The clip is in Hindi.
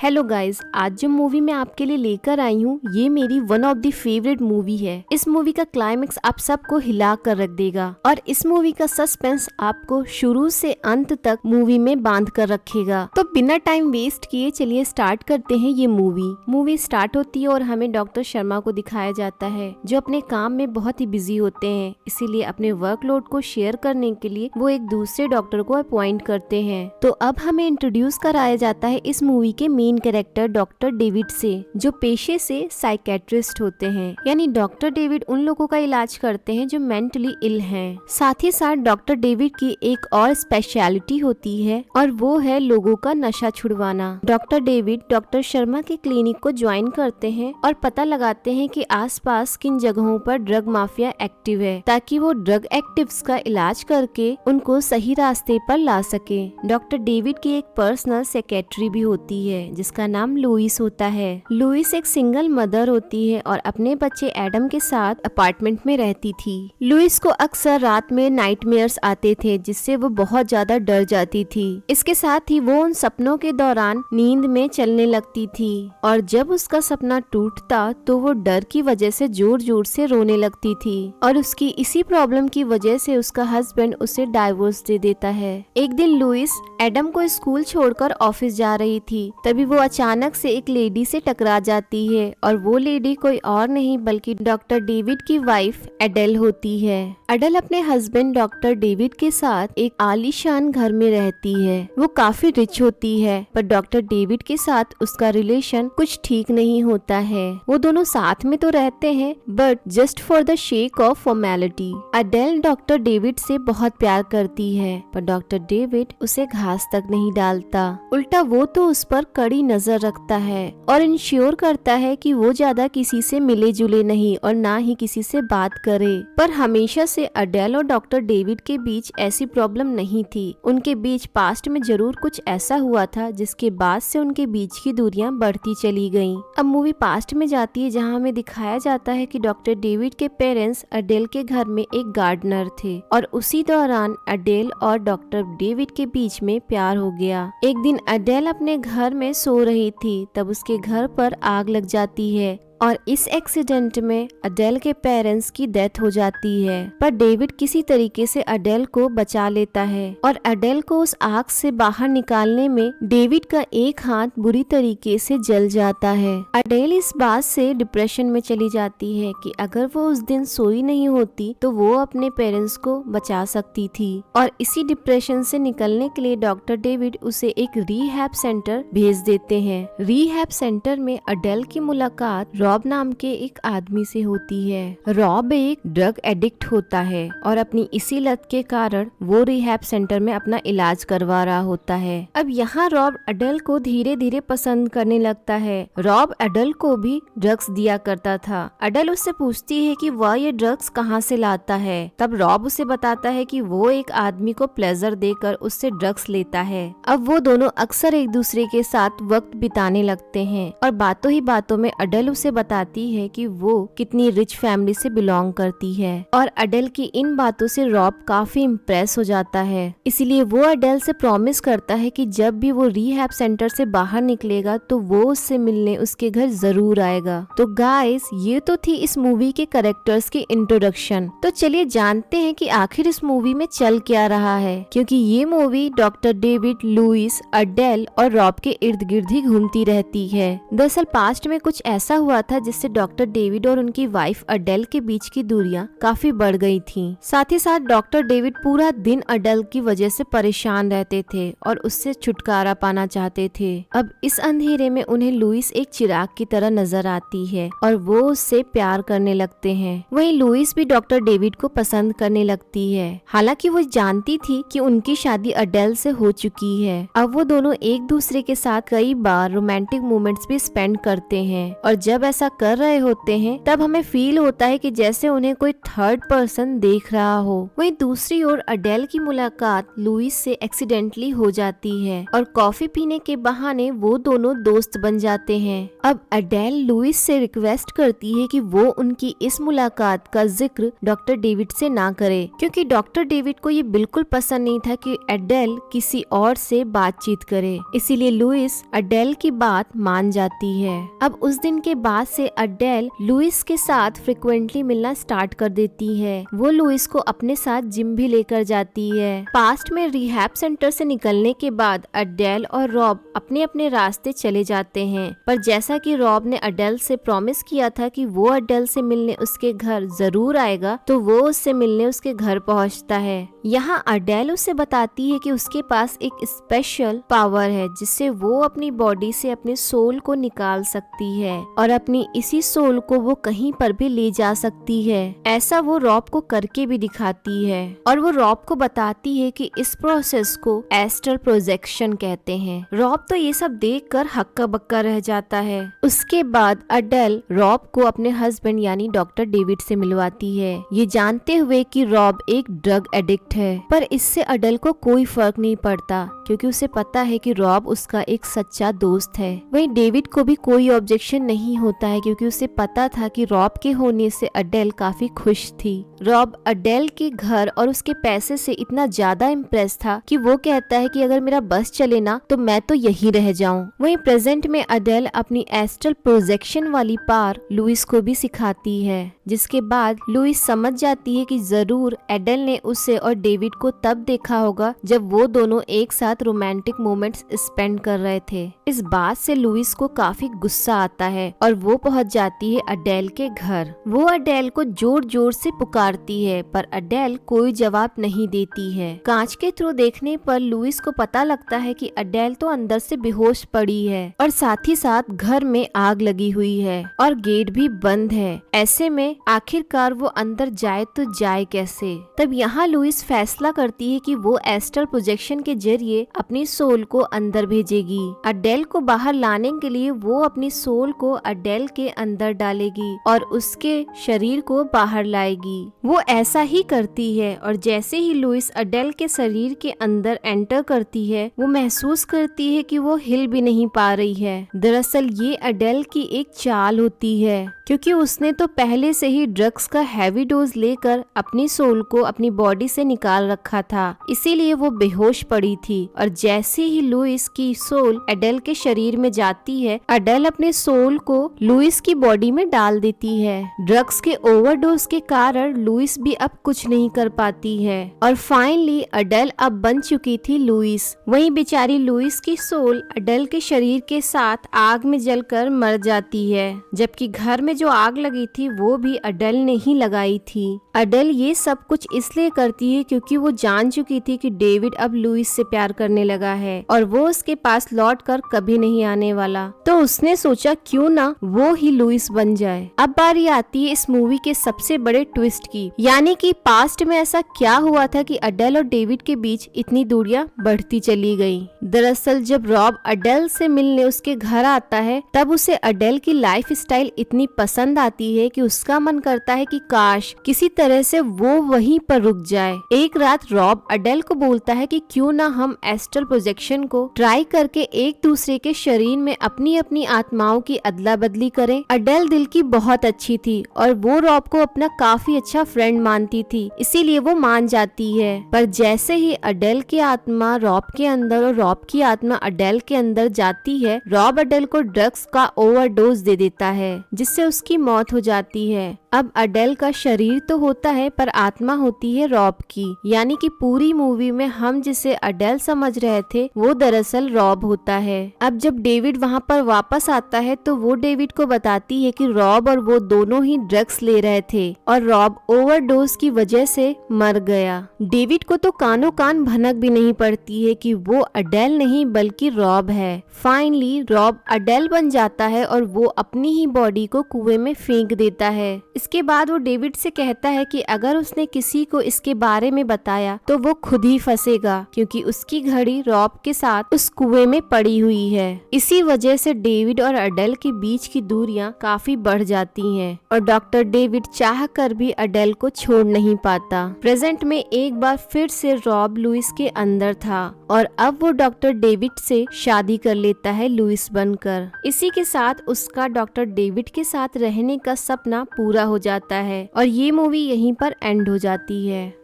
हेलो गाइस, आज जो मूवी मैं आपके लिए लेकर आई हूँ ये मेरी one of the favourite movie है। इस मूवी का क्लाइमेक्स आप सबको हिला कर रख देगा और इस मूवी का सस्पेंस आपको शुरू से अंत तक मूवी में बांध कर रखेगा। तो बिना टाइम वेस्ट किए चलिए स्टार्ट करते हैं ये मूवी स्टार्ट होती है और हमें डॉक्टर शर्मा को दिखाया जाता है जो अपने काम में बहुत ही बिजी होते हैं, इसीलिए अपने वर्कलोड को शेयर करने के लिए वो एक दूसरे डॉक्टर को अपॉइंट करते हैं। तो अब हमें इंट्रोड्यूस कराया जाता है इस मूवी के मेन कैरेक्टर डॉक्टर डेविड से, जो पेशे से साइकेट्रिस्ट होते हैं। यानी डॉक्टर डेविड उन लोगों का इलाज करते हैं जो मेंटली इल हैं। साथ ही साथ डॉक्टर डेविड की एक और स्पेशलिटी होती है और वो है लोगों का नशा छुड़वाना। डॉक्टर डेविड डॉक्टर शर्मा के क्लिनिक को ज्वाइन करते हैं और पता लगाते हैं कि आसपास किन जगहों पर ड्रग माफिया एक्टिव है, ताकि वो ड्रग एक्टिव्स का इलाज करके उनको सही रास्ते पर ला सके। डॉक्टर डेविड की एक पर्सनल सेक्रेटरी भी होती है जिसका नाम लुइस होता है। लुइस एक सिंगल मदर होती है और अपने बच्चे एडम के साथ अपार्टमेंट में रहती थी। लुइस को अक्सर रात में नाइटमेयर्स आते थे जिससे वो बहुत ज्यादा डर जाती थी। इसके साथ ही वो उन सपनों के दौरान नींद में चलने लगती थी और जब उसका सपना टूटता तो वो डर की वजह से जोर जोर से रोने लगती थी और उसकी इसी प्रॉब्लम की वजह से उसका हस्बैंड उसे डाइवोर्स दे देता है। एक दिन लुइस एडम को स्कूल छोड़कर ऑफिस जा रही थी, तभी वो अचानक से एक लेडी से टकरा जाती है और वो लेडी कोई और नहीं बल्कि डॉक्टर डेविड की वाइफ एडेल होती है। एडेल अपने हस्बैंड डॉक्टर डेविड के साथ एक आलीशान घर में रहती है। वो काफी रिच होती है पर डॉक्टर डेविड के साथ उसका रिलेशन कुछ ठीक नहीं होता है। वो दोनों साथ में तो रहते हैं but just for the shake of formality. एडेल doctor David से बहुत प्यार करती है पर डॉक्टर डेविड उसे घास तक नहीं डालता, उल्टा वो तो उस पर कड़ी नजर रखता है और इंश्योर करता है कि वो ज्यादा किसी से मिले जुले नहीं और ना ही किसी से बात करे। पर हमेशा से एडेल और डॉक्टर डेविड के बीच ऐसी प्रॉब्लम नहीं थी। उनके बीच पास्ट में जरूर कुछ ऐसा हुआ था जिसके बाद से उनके बीच की दूरियां बढ़ती चली गईं। अब मूवी पास्ट में जाती है जहां हमें दिखाया जाता है कि डॉक्टर डेविड के पेरेंट्स एडेल के घर में एक गार्डनर थे और उसी दौरान एडेल और डॉक्टर डेविड के बीच में प्यार हो गया। एक दिन एडेल अपने घर में सो रही थी तब उसके घर पर आग लग जाती है और इस एक्सीडेंट में एडेल के पेरेंट्स की डेथ हो जाती है। पर डेविड किसी तरीके से एडेल को बचा लेता है और एडेल को उस आग से बाहर निकालने में डेविड का एक हाथ बुरी तरीके से जल जाता है। एडेल इस बात से डिप्रेशन में चली जाती है कि अगर वो उस दिन सोई नहीं होती तो वो अपने पेरेंट्स को बचा सकती थी और इसी डिप्रेशन से निकलने के लिए डॉक्टर डेविड उसे एक रीहैब सेंटर भेज देते हैं। रीहैब सेंटर में एडेल की मुलाकात रॉब नाम के एक आदमी से होती है। रॉब एक ड्रग एडिक्ट होता है और अपनी इसी लत के कारण वो रिहैब सेंटर में अपना इलाज करवा रहा होता है। अब यहाँ रॉब एडेल को धीरे धीरे पसंद करने लगता है। रॉब एडेल को भी ड्रग्स दिया करता था। एडेल उससे पूछती है कि वह ये ड्रग्स कहाँ से लाता है। तब रॉब उसे बताता है कि वो एक आदमी को प्लेजर देकर उससे ड्रग्स लेता है। अब वो दोनों अक्सर एक दूसरे के साथ वक्त बिताने लगते हैं और बातों ही बातों में एडेल उसे बताती है कि वो कितनी रिच फैमिली से बिलोंग करती है और एडेल की इन बातों से रॉब काफी इम्प्रेस हो जाता है। इसीलिए वो एडेल से प्रॉमिस करता है कि जब भी वो रीहैब सेंटर से बाहर निकलेगा तो वो उससे मिलने उसके घर जरूर आएगा। तो गाइस, ये तो थी इस मूवी के कैरेक्टर्स की इंट्रोडक्शन। तो चलिए जानते हैं कि आखिर इस मूवी में चल क्या रहा है, क्योंकि ये movie doctor David, Louis, Adele और रॉब के इर्द गिर्द ही घूमती रहती है। दरअसल पास्ट में कुछ ऐसा हुआ था जिससे डॉक्टर डेविड और उनकी वाइफ एडेल के बीच की दूरियां काफी बढ़ गई थीं। साथ ही साथ डॉक्टर डेविड पूरा दिन एडेल की वजह से परेशान रहते थे और उससे छुटकारा पाना चाहते थे। अब इस अंधेरे में उन्हें लुइस एक चिराग की तरह नजर आती है और वो उससे प्यार करने लगते हैं। वहीं लुइस भी डॉक्टर डेविड को पसंद करने लगती है। हालांकि वो जानती थी कि उनकी शादी एडेल से हो चुकी है। अब वो दोनों एक दूसरे के साथ कई बार रोमांटिक मोमेंट्स भी स्पेंड करते हैं और जब ऐसा कर रहे होते हैं तब हमें फील होता है कि जैसे उन्हें कोई थर्ड पर्सन देख रहा हो। वहीं दूसरी ओर अडेल की मुलाकात लुइस से एक्सीडेंटली हो जाती है और कॉफी पीने के बहाने वो दोनों दोस्त बन जाते हैं। अब अडेल लुइस से रिक्वेस्ट करती है कि वो उनकी इस मुलाकात का जिक्र डॉक्टर डेविड से ना करे, क्योंकि डॉक्टर डेविड को ये बिल्कुल पसंद नहीं था कि अडेल किसी और से बातचीत करे। इसीलिए लुइस अडेल की बात मान जाती है। अब उस दिन के बाद से अडेल लुइस के साथ फ्रिक्वेंटली मिलना स्टार्ट कर देती है। वो लुइस को अपने साथ जिम भी लेकर जाती है। पास्ट में रिहैब सेंटर से निकलने के बाद अडेल और रॉब अपने अपने रास्ते चले जाते हैं, पर जैसा कि रॉब ने अडेल से प्रॉमिस किया था कि वो अडेल से मिलने उसके घर जरूर आएगा, तो वो उससे मिलने उसके घर पहुंचता है। यहाँ अडेल उसे बताती है कि उसके पास एक स्पेशल पावर है जिससे वो अपनी बॉडी से अपने सोल को निकाल सकती है और अपनी इसी सोल को वो कहीं पर भी ले जा सकती है। ऐसा वो रॉब को करके भी दिखाती है और वो रॉब को बताती है कि इस प्रोसेस को एस्ट्रल प्रोजेक्शन कहते हैं। रॉब तो ये सब देखकर हक्का बक्का रह जाता है। उसके बाद अडेल रॉब को अपने हस्बैंड यानी डॉक्टर डेविड से मिलवाती है, ये जानते हुए कि रॉब एक ड्रग एडिक्ट है। पर इससे अडेल को कोई फर्क नहीं पड़ता क्योंकि उसे पता है कि रॉब उसका एक सच्चा दोस्त है। वहीं डेविड को भी कोई ऑब्जेक्शन नहीं होता है क्योंकि उसे पता था कि रॉब के होने से अडेल काफी खुश थी। रॉब अडेल के घर और उसके पैसे से इतना ज्यादा इम्प्रेस था कि वो कहता है कि अगर मेरा बस चले ना तो मैं तो यहीं रह जाऊं। वहीं प्रेजेंट में अडेल अपनी एस्ट्रल प्रोजेक्शन वाली पावर लुइस को भी सिखाती है, जिसके बाद लुइस समझ जाती है कि जरूर अडेल ने उसे और डेविड को तब देखा होगा जब वो दोनों एक साथ रोमांटिक मोमेंट्स स्पेंड कर रहे थे। इस बात से लुइस को काफी गुस्सा आता है और वो पहुंच जाती है अडेल के घर। वो अडेल को जोर जोर से पुकारती है पर अडेल कोई जवाब नहीं देती है। कांच के थ्रू देखने पर लुइस को पता लगता है कि अडेल तो अंदर से बेहोश पड़ी है और साथ ही साथ घर में आग लगी हुई है और गेट भी बंद है। ऐसे में आखिरकार वो अंदर जाए तो जाए कैसे। तब यहाँ लुइस फैसला करती है कि वो एस्ट्रल प्रोजेक्शन के जरिए अपनी सोल को अंदर भेजेगी। अडेल को बाहर लाने के लिए वो अपनी सोल को अडेल के अंदर डालेगी और उसके शरीर को बाहर लाएगी। वो ऐसा ही करती है और जैसे ही लुइस अडेल के शरीर के अंदर एंटर करती है वो महसूस करती है कि वो हिल भी नहीं पा रही है। दरअसल ये अडेल की एक चाल होती है क्योंकि उसने तो पहले से ही ड्रग्स का हैवी डोज लेकर अपनी सोल को अपनी बॉडी से निकाल रखा था, इसीलिए वो बेहोश पड़ी थी। और जैसे ही लुइस की सोल अडेल के शरीर में जाती है, अडेल अपने सोल को लुइस की बॉडी में डाल देती है। ड्रग्स के ओवरडोज के कारण लुइस भी अब कुछ नहीं कर पाती है और फाइनली अडेल अब बन चुकी थी लुइस। वहीं बेचारी लुइस की सोल अडेल के शरीर के साथ आग में जलकर मर जाती है, जबकि घर में जो आग लगी थी वो भी अडेल ने ही लगाई थी। अडेल ये सब कुछ इसलिए करती है क्योंकि वो जान चुकी थी कि डेविड अब लुइस से प्यार करने लगा है और वो उसके पास लौटकर कभी नहीं आने वाला, तो उसने सोचा क्यों ना वो ही लुइस बन जाए। अब बारी आती है इस मूवी के सबसे बड़े ट्विस्ट की, यानी कि पास्ट में ऐसा क्या हुआ था कि अडेल और डेविड के बीच इतनी दूरियां बढ़ती चली गई। दरअसल जब रॉब अडेल से मिलने उसके घर आता है तब उसे अडेल की लाइफ स्टाइल इतनी पसंद आती है कि उसका मन करता है कि काश किसी तरह से वो वहीं पर रुक जाए। एक रात रॉब अडेल को बोलता है कि क्यों ना हम एस्ट्रल प्रोजेक्शन को ट्राई करके एक दूसरे के शरीर में अपनी अपनी आत्माओं की अदला बदली करें। अडेल दिल की बहुत अच्छी थी और वो रॉब को अपना काफी अच्छा फ्रेंड मानती थी, इसीलिए वो मान जाती है। पर जैसे ही अडेल की आत्मा रॉब के अंदर और रॉब की आत्मा अडेल के अंदर जाती है, रॉब अडेल को ड्रग्स का ओवरडोज दे देता है जिससे उसकी मौत हो जाती है। अब अडेल का शरीर तो होता है पर आत्मा होती है रॉब की, यानी कि पूरी मूवी में हम जिसे अडेल समझ रहे थे वो दरअसल रॉब होता है। अब जब डेविड वहाँ पर वापस आता है तो वो डेविड को बताती है कि रॉब और वो दोनों ही ड्रग्स ले रहे थे और रॉब ओवरडोज की वजह से मर गया। डेविड को तो कानों कान भनक भी नहीं पड़ती है कि वो अडेल नहीं बल्कि रॉब है। फाइनली रॉब अडेल बन जाता है और वो अपनी ही बॉडी को कुएं में फेंक देता है। इसके बाद वो डेविड से कहता है कि अगर उसने किसी को इसके बारे में बताया तो वो खुद ही फंसेगा, क्योंकि उसकी घड़ी रॉब के साथ उस कुएं में पड़ी हुई है। इसी वजह से डेविड और अडेल के बीच की दूरियां काफी बढ़ जाती हैं और डॉक्टर डेविड चाह कर भी अडेल को छोड़ नहीं पाता। प्रेजेंट में एक बार फिर से रॉब लुइस के अंदर था और अब वो डॉक्टर डेविड से शादी कर लेता है लुइस बनकर। इसी के साथ उसका डॉक्टर डेविड के साथ रहने का सपना पूरा हो जाता है और ये मूवी यहीं पर एंड हो जाती है।